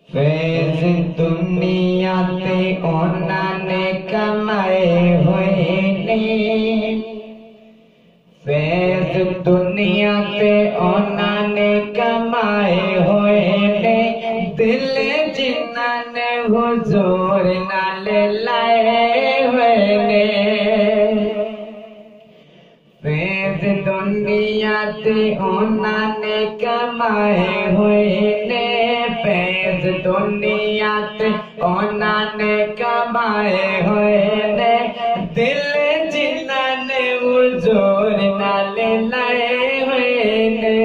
फैज़ दुनिया ते उन्होंने कमाए हुए ने, फैज़ दुनिया पे उन्होंने कमाए हुए ने, दिल जिन्होंने हुजूर नाल लाए हुए ने। फैज़ दुनिया ते उन्होंने कमाए हुए ने, फैज़ दुनिया ते उन्होंने कमाए हुए ने, दिल जिन्होंने हुजूर नाल लाए हुए ने,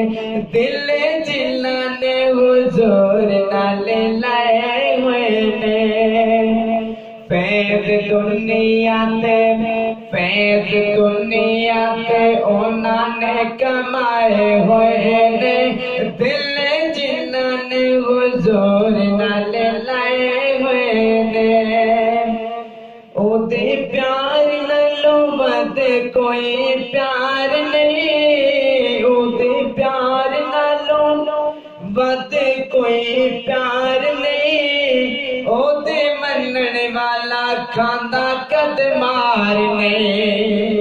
दिल जिन्होंने हुजूर नाल लाए हुए ने। फैज़ दुनिया ते उन्होंने कमाए हुए ने, दिल जिन्होंने हुजूर नाल लाए हुए ने। ओदे प्यार नालों वध कोई प्यार नहीं, ओदे प्यार नालों वध कोई प्यार नहीं, ओदे मनण वाला खांदा कद मार नहीं।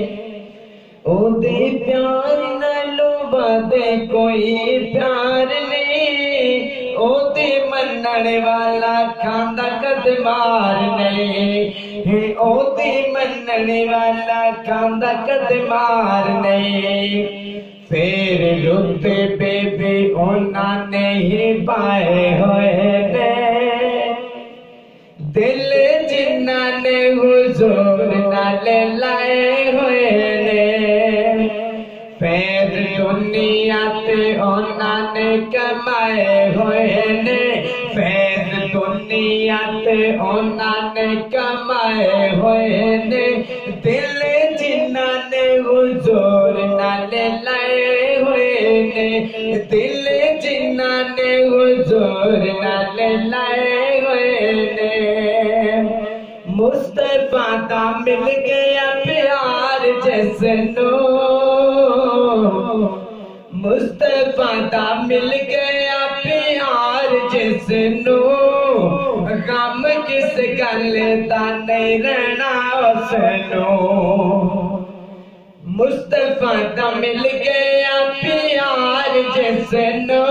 ओदे प्यार नालों वध कोई प्यार नहीं, ओदे मनण वाला खांदा कद मार नहीं, ओदे मनण वाला खांदा कद मार नहीं। फिर रुते बेबी उन्होंने ही पाए हुए ने, दिल जिन्होंने हुजूर नाल लाए हुए ने। फैज़ दुनिया ते उन्होंने कमाए हुए ने, फैज़ दुनिया ते उन्होंने कमाए हुए ने, दिल जिन्होंने हुजूर नाल लाए हुए ने, दिल जिन्होंने हुजूर नाल लाए हुए ने। मुस्तफा दा मिल गया प्यार जिसनू, मुस्तफा दा मिल गया प्यार जिसनू, गम किस गल दा नहीं रहना उसनू। मुस्तफा दा मिल गया प्यार जिसनू,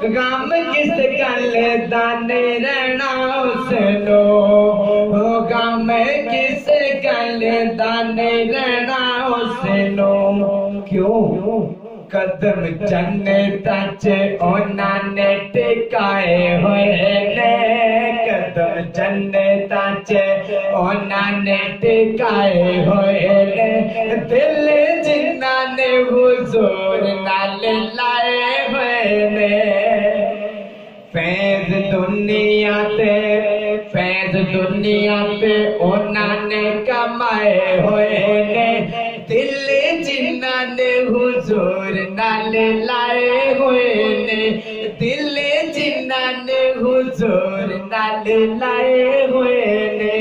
गम किस गल दा नहीं रहना उसनू, गम किस गल दा नहीं रहना उसनू। क्यों कदम जन्नत च उन्होंने टिकाए हुए ने, कदम जन्नत च उन्होंने टिकाए हुए ने, दिल जिन्होंने हुजूर नाल लाए हुए ने। फैज़ दुनिया पे उन्होंने कमाए हुए ने, दिल जिन्होंने हुजूर नाल लाए हुए ने, दिल जिन्होंने हुजूर नाल लाए हुए ने।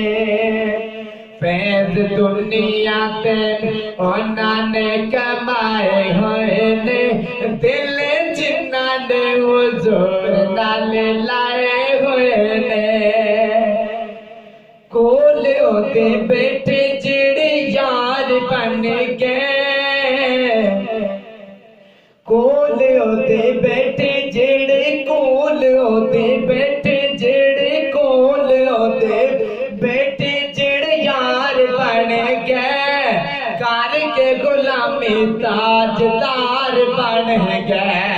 फैज़ दुनिया पे उन्होंने कमाए हुए ने, दिल जिन्होंने हुजूर नाल लाए हुए ने। कोल ओदे बेटे जेड़े यार बन गए, कोल ओदे बेटे जेड़े कोल ओदे बेटे जेड़े कोल ओदे बेटे जेड़े यार बन गए, करके गुलामी ताजदार बन गए।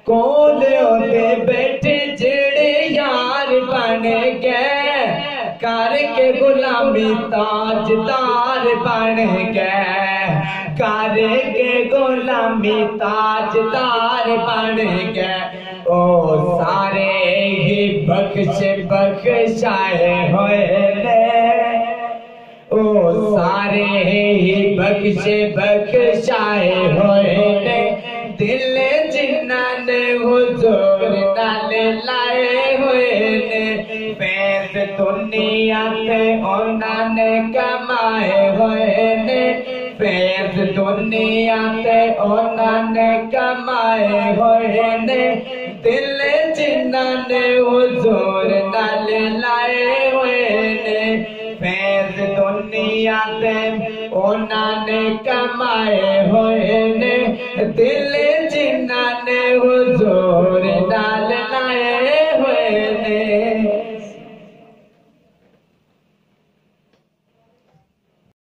कोल ओदे बेटे जेड़े यार बन गए, करके गुलामी ताजदार बन गए, करके गुलामी ताजदार बन गए। ओ सारे ही बख्शाए हुए ने, ओ सारे ही बख्शाए हुए ने, दिल जिन्होंने हुजूर नाल लाए हुए ने। फैज़ दुनिया पे उन्होंने कमाए हुए ने, फैज़ दुनिया ते उन्होंने कमाए हुए ने, दिल जिन्हां ने हुजूर नाल लाए हुए ने फैज़ दुनिया दे उन्हां ने कमाए हुए ने दिल